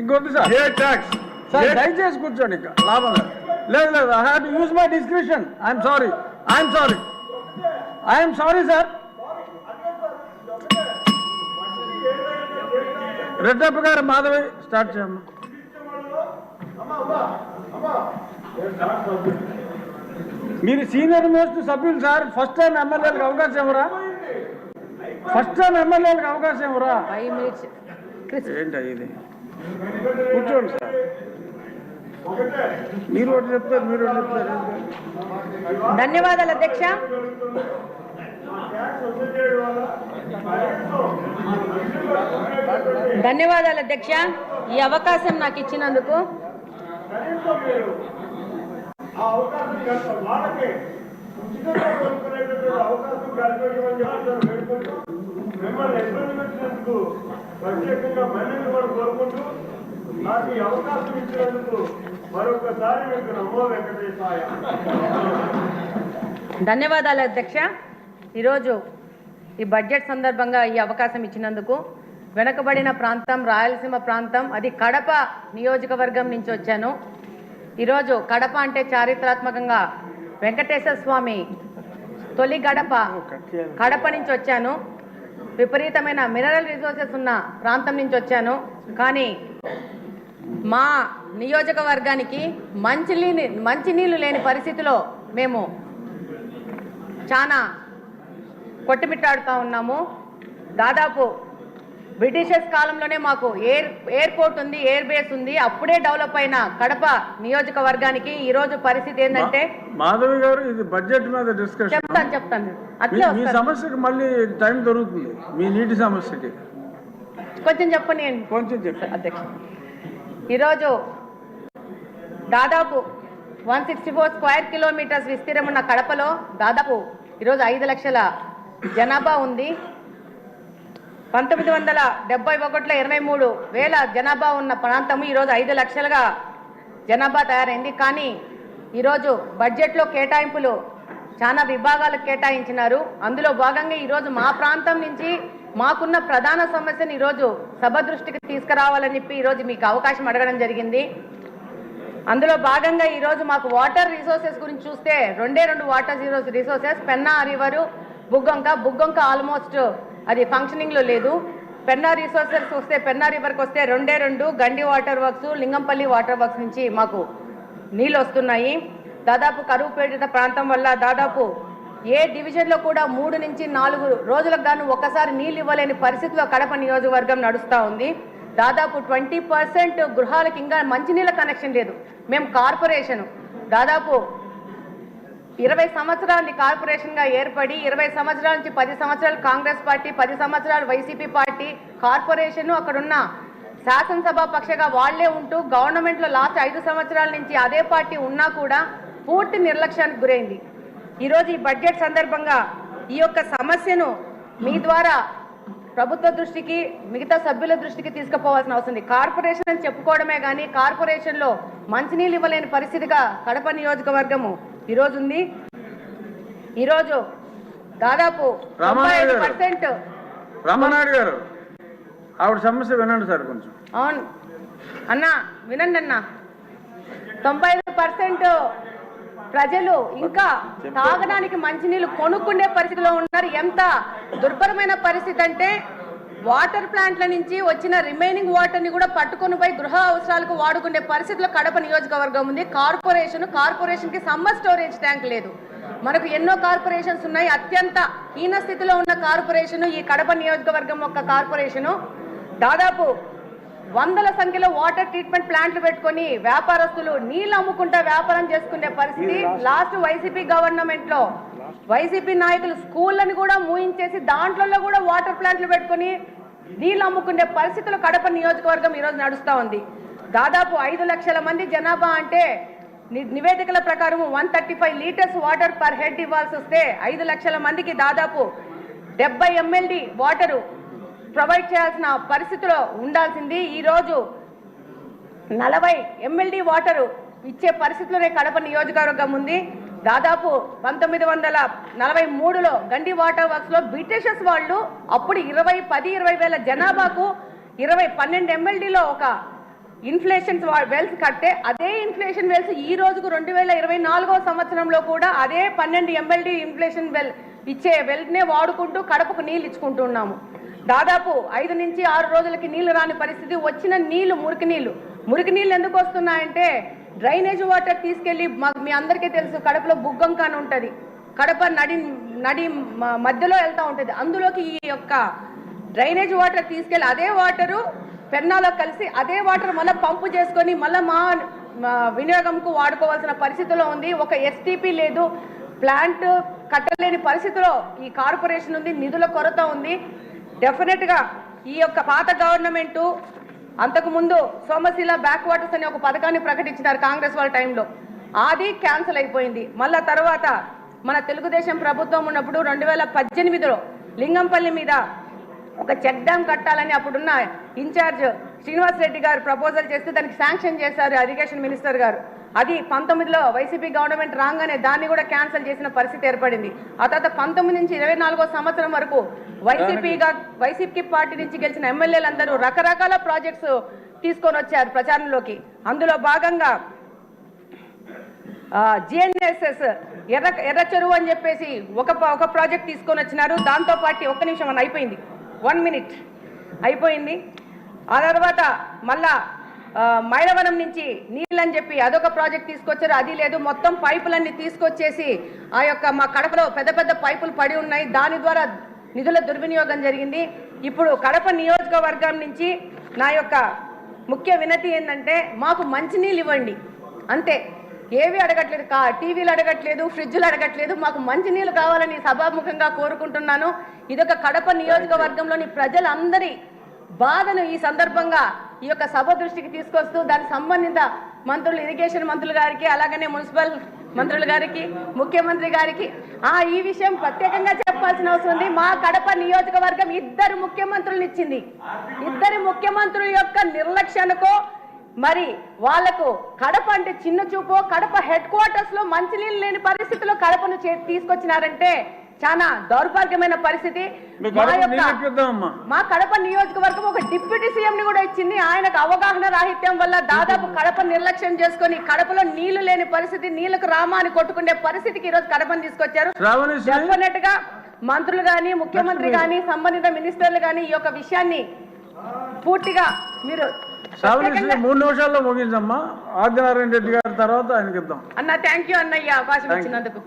ఇంకొద్దు sir. ఏ tax sir దయచేసి కూర్చోండి, ఇంకా లాభం లేదు. లేదు, I have to use my description. I'm sorry sir. Reddappa గారు, మాధవి స్టార్ట్ చేయమ్మా. మీరు సీనియర్ మోస్ట్ సభ్యులు సార్. ఫస్ట్ టైం ఎమ్మెల్యేలకు అవకాశం ఇవ్వరా? ఏంటి ఇది? కూర్చోండి సార్. మీరు ఒకటి చెప్తారు. ధన్యవాదాలు అధ్యక్ష. ఈ అవకాశం నాకు ఇచ్చినందుకు. ప్రత్యేకంగా మహిళలు కూడా కోరుకుంటూ నాకు ఈ అవకాశం ఇచ్చినందుకు మరొకసారి మీకు నమో వెంకటేశాయ. ధన్యవాదాలు అధ్యక్ష. ఈరోజు ఈ బడ్జెట్ సందర్భంగా ఈ అవకాశం ఇచ్చినందుకు. వెనుకబడిన ప్రాంతం రాయలసీమ ప్రాంతం, అది కడప నియోజకవర్గం నుంచి వచ్చాను. ఈరోజు కడప అంటే చారిత్రాత్మకంగా వెంకటేశ్వర స్వామి తొలి గడప కడప నుంచి వచ్చాను. విపరీతమైన మినరల్ రిసోర్సెస్ ఉన్న ప్రాంతం నుంచి వచ్చాను. కానీ మా నియోజకవర్గానికి మంచినీళ్ళు లేని పరిస్థితిలో మేము చాలా కొట్టుమిట్టాడుతూ ఉన్నాము. దాదాపు బ్రిటిషర్స్ కాలంలోనే మాకు ఎయిర్పోర్ట్ ఉంది, ఎయిర్ బేస్ ఉంది. అప్పుడే డెవలప్ అయిన కడప నియోజకవర్గానికి ఈ రోజు పరిస్థితి ఏంటంటే, మాధవి గారు, ఇది బడ్జెట్ మీద డిస్కషన్. చెప్తాను. మీ సమస్యకి మళ్ళీ టైం దొరుకుతుంది. మీ నీటి సమస్యకి కొంచెం చెప్పండి. కొంచెం చెప్పండి అధ్యక్ష. ఈరోజు దాదాపు 164 స్క్వేర్ కిలోమీటర్స్ విస్తీర్ణం ఉన్న కడపలో దాదాపు ఈరోజు 5 లక్షల జనాభా ఉంది. 1971లో 23,000 జనాభా ఉన్న ప్రాంతము ఈరోజు 5 లక్షలుగా జనాభా తయారైంది. కానీ ఈరోజు బడ్జెట్లో కేటాయింపులు చాలా విభాగాలకు కేటాయించినారు. అందులో భాగంగా ఈరోజు మా ప్రాంతం నుంచి మాకున్న ప్రధాన సమస్యను ఈరోజు సభ దృష్టికి తీసుకురావాలని చెప్పి ఈరోజు మీకు అవకాశం అడగడం జరిగింది. అందులో భాగంగా ఈరోజు మాకు వాటర్ రిసోర్సెస్ గురించి చూస్తే 2 water resources, Penna river, Buggavanka almost అది ఫంక్షనింగ్లో లేదు. పెన్నా రిసోర్సెస్ వస్తే, పెన్నా రివర్కి వస్తే 2 Gandi water works, Lingampally water works నుంచి మాకు నీళ్ళు వస్తున్నాయి. దాదాపు కరువు పీడిత ప్రాంతం వల్ల దాదాపు ఏ డివిజన్లో కూడా 3 నుంచి 4 రోజులకు గాను ఒక్కసారి నీళ్ళు ఇవ్వలేని పరిస్థితిలో కడప నియోజకవర్గం నడుస్తూ ఉంది. దాదాపు 20% గృహాలకు ఇంకా మంచినీళ్ళ కనెక్షన్ లేదు. మేము కార్పొరేషన్ దాదాపు 20 సంవత్సరాలని కార్పొరేషన్గా ఏర్పడి 20 సంవత్సరాల నుంచి 10 సంవత్సరాలు కాంగ్రెస్ పార్టీ, 10 సంవత్సరాలు వైసీపీ పార్టీ, కార్పొరేషన్ అక్కడున్న శాసనసభ పక్షగా వాళ్లే ఉంటూ గవర్నమెంట్లో లాస్ట్ 5 సంవత్సరాల నుంచి అదే పార్టీ ఉన్నా కూడా పూర్తి నిర్లక్ష్యానికి గురైంది. ఈరోజు ఈ బడ్జెట్ సందర్భంగా ఈ యొక్క సమస్యను మీ ద్వారా ప్రభుత్వ దృష్టికి, మిగతా సభ్యుల దృష్టికి తీసుకుపోవాల్సిన అవసరం ఉంది. కార్పొరేషన్ అని చెప్పుకోవడమే కానీ కార్పొరేషన్లో మంచినీళ్ళు ఇవ్వలేని పరిస్థితిగా కడప నియోజకవర్గము ఈరోజు ఉంది. ఈరోజు దాదాపు 95%. రామానాయుడు గారు, ఆవిడ సమస్య వినండి సార్ కొంచెం. అవును అన్న, వినండి అన్న. 95% ప్రజలు ఇంకా తాగడానికి మంచినీళ్ళు కొనుక్కునే పరిస్థితిలో ఉన్నారు. ఎంత దుర్భరమైన పరిస్థితి అంటే, వాటర్ ప్లాంట్ల నుంచి వచ్చిన రిమైనింగ్ వాటర్ని కూడా పట్టుకొని పోయి గృహ అవసరాలకు వాడుకునే పరిస్థితిలో కడప నియోజకవర్గం ఉంది. కార్పొరేషన్కి సమ్మర్ స్టోరేజ్ ట్యాంక్ లేదు. మనకు ఎన్నో కార్పొరేషన్స్ ఉన్నాయి. అత్యంత హీన స్థితిలో ఉన్న కార్పొరేషన్ ఈ కడప నియోజకవర్గం యొక్క కార్పొరేషను. దాదాపు 100ల సంఖ్యలో వాటర్ ట్రీట్మెంట్ ప్లాంట్లు పెట్టుకొని వ్యాపారస్తులు నీళ్ళు అమ్ముకుంటా వ్యాపారం చేసుకునే పరిస్థితి. లాస్ట్ వైసీపీ గవర్నమెంట్లో వైసీపీ నాయకులు స్కూళ్ళని కూడా మూయించేసి దాంట్లో కూడా వాటర్ ప్లాంట్లు పెట్టుకొని నీళ్ళు అమ్ముకునే పరిస్థితులు కడప నియోజకవర్గం ఈరోజు నడుస్తూ ఉంది. దాదాపు 5 లక్షల మంది జనాభా అంటే నివేదికల ప్రకారం 135 లీటర్స్ వాటర్ పర్ హెడ్ ఇవ్వాల్సి వస్తే 5 లక్షల మందికి దాదాపు 70 MLD వాటరు ప్రొవైడ్ చేయాల్సిన పరిస్థితిలో ఉండాల్సింది. ఈరోజు 40 MLD వాటరు ఇచ్చే పరిస్థితిలోనే కడప నియోజకవర్గం ఉంది. దాదాపు 1943లో గండి వాటర్ వర్క్స్లో బ్రిటిషర్స్ వాళ్ళు అప్పుడు 20,000 జనాభాకు 12 MLDలో ఒక ఇన్ఫ్లేషన్ వెల్స్ కట్టే అదే ఇన్ఫ్లేషన్ వెల్స్ ఈ రోజుకు 2024వ సంవత్సరంలో కూడా అదే 12 MLD ఇన్ఫ్లేషన్ వెల్ ఇచ్చే వెల్నే వాడుకుంటూ కడపకు నీళ్ళు ఇచ్చుకుంటూ ఉన్నాము. దాదాపు 5 నుంచి 6 రోజులకి నీళ్లు రాని పరిస్థితి. వచ్చిన నీళ్లు మురికి నీళ్ళు ఎందుకు వస్తున్నాయంటే డ్రైనేజ్ వాటర్ తీసుకెళ్లి మీ అందరికీ తెలుసు కడపలో బుగ్గంక అని ఉంటుంది, కడప నడి మధ్యలో వెళ్తూ ఉంటుంది. అందులోకి ఈ యొక్క డ్రైనేజ్ వాటర్ తీసుకెళ్లి అదే వాటరు పెన్నాలో కలిసి అదే వాటర్ మళ్ళీ పంపు చేసుకొని మళ్ళీ మా వినియోగంకు వాడుకోవాల్సిన పరిస్థితిలో ఉంది. ఒక ఎస్టీపీ లేదు, ప్లాంట్ కట్టలేని పరిస్థితిలో ఈ కార్పొరేషన్ ఉంది, నిధుల కొరత ఉంది. డెఫినెట్గా ఈ యొక్క పాత గవర్నమెంటు అంతకుముందు సోమశిల బ్యాక్ వాటర్స్ అనే ఒక పథకాన్ని ప్రకటించినారు కాంగ్రెస్ వాళ్ళ టైంలో, అది క్యాన్సిల్ అయిపోయింది. మళ్ళా తర్వాత మన తెలుగుదేశం ప్రభుత్వం ఉన్నప్పుడు 2018లో లింగంపల్లి మీద ఒక చెక్ డ్యామ్ కట్టాలని అప్పుడున్న ఇన్ఛార్జ్ శ్రీనివాస్ రెడ్డి గారు ప్రపోజల్ చేస్తే దానికి శాంక్షన్ చేశారు ఇరిగేషన్ మినిస్టర్ గారు. అది 19లో వైసీపీ గవర్నమెంట్ రాగానే దాన్ని కూడా క్యాన్సిల్ చేసిన పరిస్థితి ఏర్పడింది. ఆ తర్వాత 19 నుంచి 24వ సంవత్సరం వరకు వైసీపీ పార్టీ నుంచి గెలిచిన ఎమ్మెల్యేలందరూ రకరకాల ప్రాజెక్ట్స్ తీసుకొని వచ్చారు ప్రచారంలోకి. అందులో భాగంగా జిఎన్ఎస్ఎస్ ఎర్ర చెరువు అని చెప్పేసి ఒక ప్రాజెక్ట్ తీసుకొని వచ్చినారు. దాంతో పాటు ఒక్క నిమిషం అని అయిపోయింది, 1 minute అయిపోయింది. ఆ తర్వాత మళ్ళా మైలవరం నుంచి నీళ్ళని చెప్పి అదొక ప్రాజెక్ట్ తీసుకొచ్చారు, అది లేదు. మొత్తం పైపులన్నీ తీసుకొచ్చేసి ఆ యొక్క మా కడపలో పెద్ద పెద్ద పైపులు పడి ఉన్నాయి, దాని ద్వారా నిధుల దుర్వినియోగం జరిగింది. ఇప్పుడు కడప నియోజకవర్గం నుంచి నా యొక్క ముఖ్య వినతి ఏంటంటే మాకు మంచినీళ్ళు ఇవ్వండి అంతే, ఏవి అడగట్లేదు, టీవీలు అడగట్లేదు, ఫ్రిడ్జ్లు అడగట్లేదు, మాకు మంచినీళ్ళు కావాలని సభాముఖంగా కోరుకుంటున్నాను. ఇదొక కడప నియోజకవర్గంలోని ప్రజలందరి బాధను ఈ సందర్భంగా ఈ యొక్క సభ దృష్టికి తీసుకొస్తూ దానికి సంబంధిత మంత్రులు, ఇరిగేషన్ మంత్రులు గారికి, అలాగనే మున్సిపల్ మంత్రులు గారికి, ముఖ్యమంత్రి గారికి ఈ విషయం ప్రత్యేకంగా చెప్పాల్సిన అవసరం ఉంది. మా కడప నియోజకవర్గం 2 ముఖ్యమంత్రులను ఇచ్చింది. 2 ముఖ్యమంత్రుల యొక్క నిర్లక్ష్యానికో మరి వాళ్లకు కడప అంటే చిన్న చూపో, కడప హెడ్ క్వార్టర్స్ లో మంచినీళ్ళు లేని పరిస్థితిలో కడపను తీసుకొచ్చినారంటే చాలా దౌర్భాగ్యమైన పరిస్థితి. మా కడప నియోజకవర్గం ఒక డిప్యూటీ సీఎం ని కూడా ఇచ్చింది. ఆయనకు అవగాహన రాహిత్యం వల్ల దాదాపు కడప నిర్లక్ష్యం చేసుకుని కడపలో నీళ్లు లేని పరిస్థితి, నీళ్లకు రామాని కొట్టుకునే పరిస్థితికి ఈ రోజు కడపని తీసుకొచ్చారు. డెఫినెట్ గా మంత్రులు గాని, ముఖ్యమంత్రి గాని, సంబంధిత మినిస్టర్లు గాని ఈ యొక్క విషయాన్ని పూర్తిగా మీరు 3 నిమిషాల్లో ముగించమ్మా. ఆదినారాయణ రెడ్డి గారి తర్వాత ఆయనకి ఇద్దాం అన్న. థ్యాంక్ యూ అన్నయ్య అవకాశం ఇచ్చినందుకు.